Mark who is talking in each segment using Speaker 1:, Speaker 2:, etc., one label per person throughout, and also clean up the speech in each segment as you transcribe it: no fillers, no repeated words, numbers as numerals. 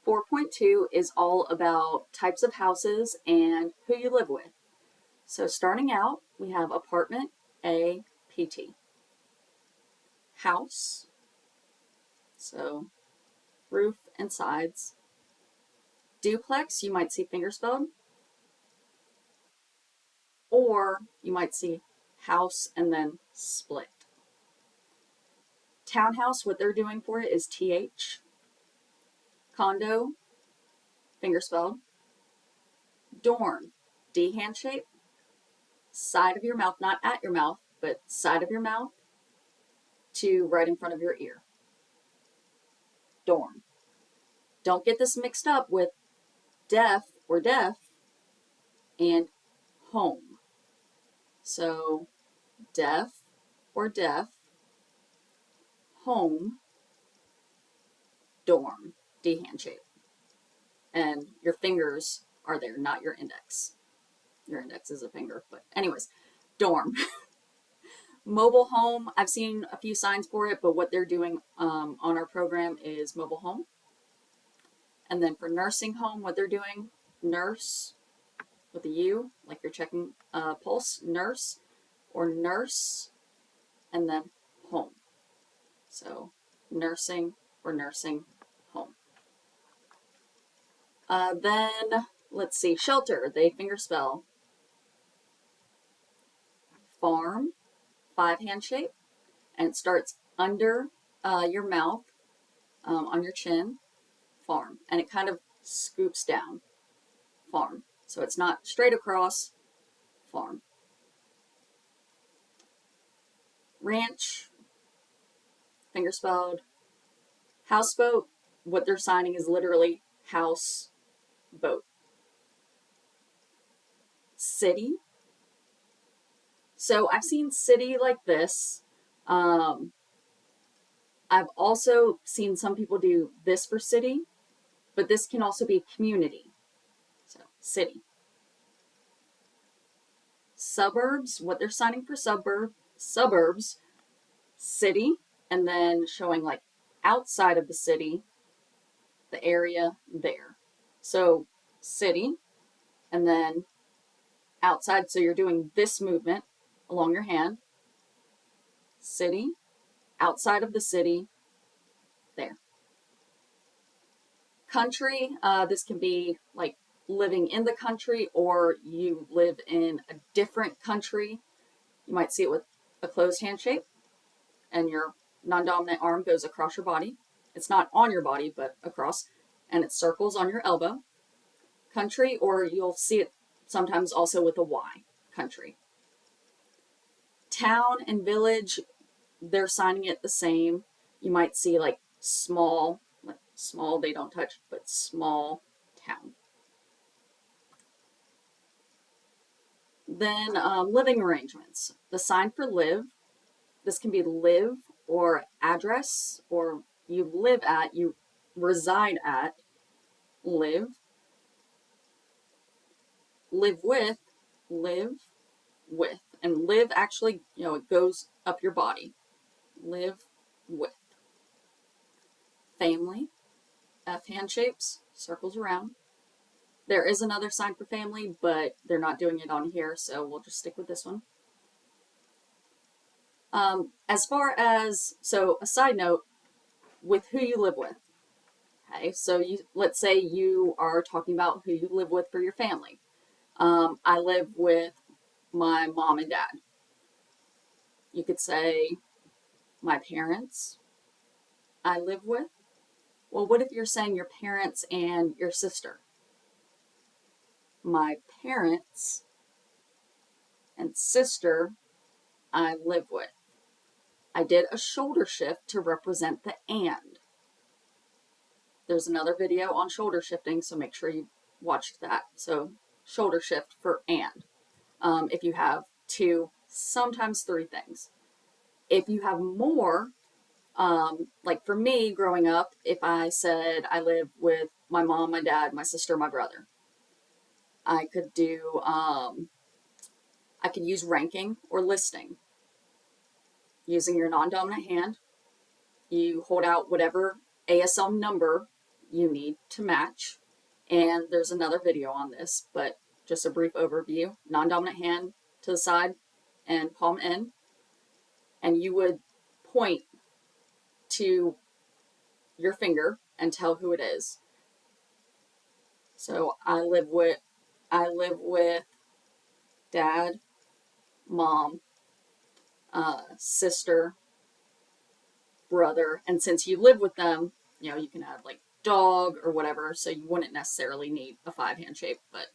Speaker 1: 4.2 is all about types of houses and who you live with. So starting out, we have apartment, A, PT. House, so roof and sides. Duplex, you might see fingerspelled, or you might see house and then split. Townhouse, what they're doing for it is TH. Condo, fingerspelled. Dorm, D handshake. Side of your mouth, not at your mouth, but side of your mouth to right in front of your ear. Dorm. Don't get this mixed up with deaf or deaf and home. So deaf or deaf, home, dorm, D handshake. And your fingers are there, not your index. Your index is a finger, but anyways, dorm. Mobile home, I've seen a few signs for it, but what they're doing on our program is mobile home. And then for nursing home, what they're doing, nurse with a U, like you're checking pulse, nurse, or nurse, and then home. So nursing or nursing home. Then, let's see, shelter, they fingerspell. Farm, 5 handshake, and it starts under your mouth, on your chin, farm, and it kind of scoops down, farm. So it's not straight across, farm. Ranch, fingerspelled. Houseboat, what they're signing is literally house boat. City. So I've seen city like this. I've also seen some people do this for city, but this can also be community. So city. Suburbs, what they're signing for suburbs, city, and then showing like outside of the city, the area there. So city, and then outside, so you're doing this movement along your hand. City, outside of the city, there. Country, this can be like living in the country or you live in a different country. You might see it with a closed handshake and your non-dominant arm goes across your body. It's not on your body, but across, and it circles on your elbow. Country, or you'll see it sometimes also with a Y, country. Town and village, they're signing it the same. You might see like small, they don't touch, but small town. Then living arrangements. The sign for live, this can be live or address, or you live at, you reside at, live. Live with, and live actually, it goes up your body. Live with. Family, F hand shapes, circles around. There is another sign for family, but they're not doing it on here, so we'll just stick with this one. As far as, so a side note, with who you live with. Okay, so let's say you are talking about who you live with for your family. I live with my mom and dad. You could say my parents I live with. Well, what if you're saying your parents and your sister? My parents and sister I live with. I did a shoulder shift to represent the and. There's another video on shoulder shifting, so make sure you watched that. So shoulder shift for and. If you have 2, sometimes 3 things. If you have more, like for me growing up, if I said I live with my mom, my dad, my sister, my brother, I could do, I could use ranking or listing. Using your non-dominant hand, you hold out whatever ASL number you need to match. And there's another video on this, but just a brief overview. Non-dominant hand to the side and palm in. And you would point to your finger and tell who it is. So I live with dad, mom, sister, brother, and since you live with them, you can add like dog or whatever, so you wouldn't necessarily need a 5-hand shape, but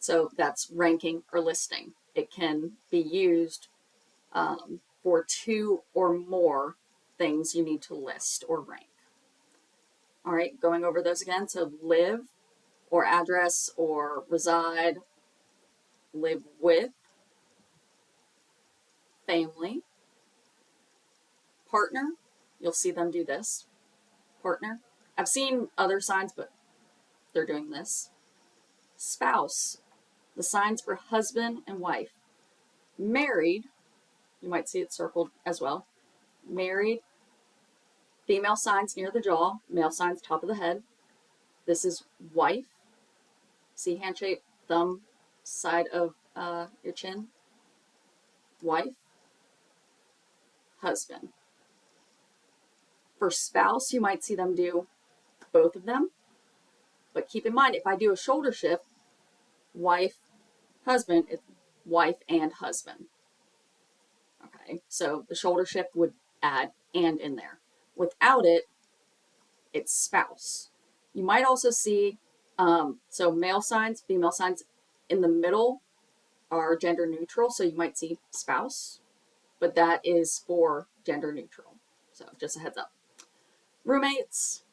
Speaker 1: so that's ranking or listing. It can be used for 2 or more things you need to list or rank. All right, going over those again. So live or address or reside, live with, family, partner. You'll see them do this. Partner. I've seen other signs, but they're doing this. Spouse. The signs for husband and wife. Married. You might see it circled as well. Married. Female signs near the jaw. Male signs top of the head. This is wife. See hand shape, thumb, side of your chin. Wife. Husband. For spouse, you might see them do both of them. But keep in mind, if I do a shoulder shift, wife, husband, it's wife and husband. Okay, so the shoulder shift would add and in there. Without it, it's spouse. You might also see, so male signs, female signs in the middle are gender neutral. So you might see spouse, but that is for gender neutral. So just a heads up. Roommates.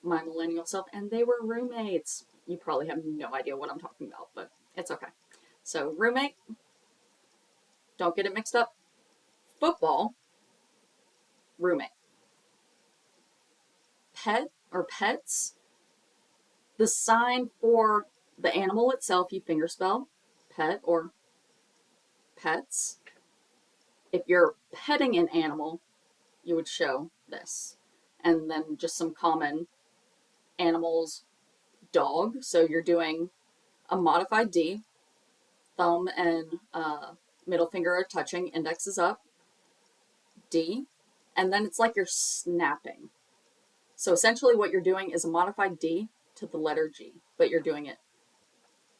Speaker 1: My millennial self, and they were roommates. You probably have no idea what I'm talking about, but it's okay. So roommate, don't get it mixed up. Football, roommate. Pet or pets, the sign for the animal itself, you fingerspell, pet or pets. If you're petting an animal, you would show this. And then just some common animals, dog. So you're doing a modified D, thumb and middle finger are touching, index is up, D, and then it's like you're snapping. So essentially what you're doing is a modified D to the letter G, but you're doing it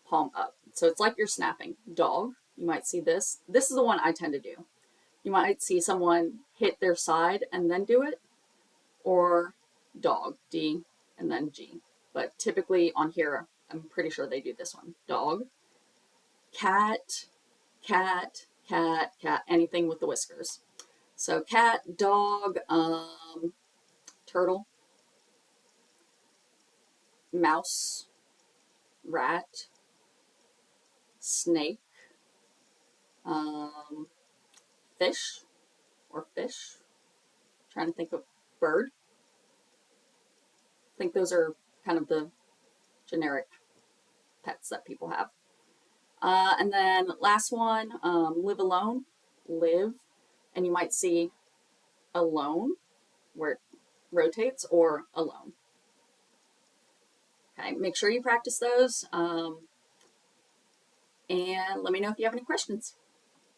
Speaker 1: palm up. So it's like you're snapping. Dog, you might see this. This is the one I tend to do. You might see someone hit their side and then do it, or dog, D, and then G. But typically on here, I'm pretty sure they do this one. Dog, cat, cat, cat, cat, anything with the whiskers. So cat, dog, turtle, mouse, rat, snake, fish or fish. Trying to think of bird. I think those are kind of the generic pets that people have. And then last one, live alone, live, and you might see alone where it rotates or alone. Okay, make sure you practice those and let me know if you have any questions.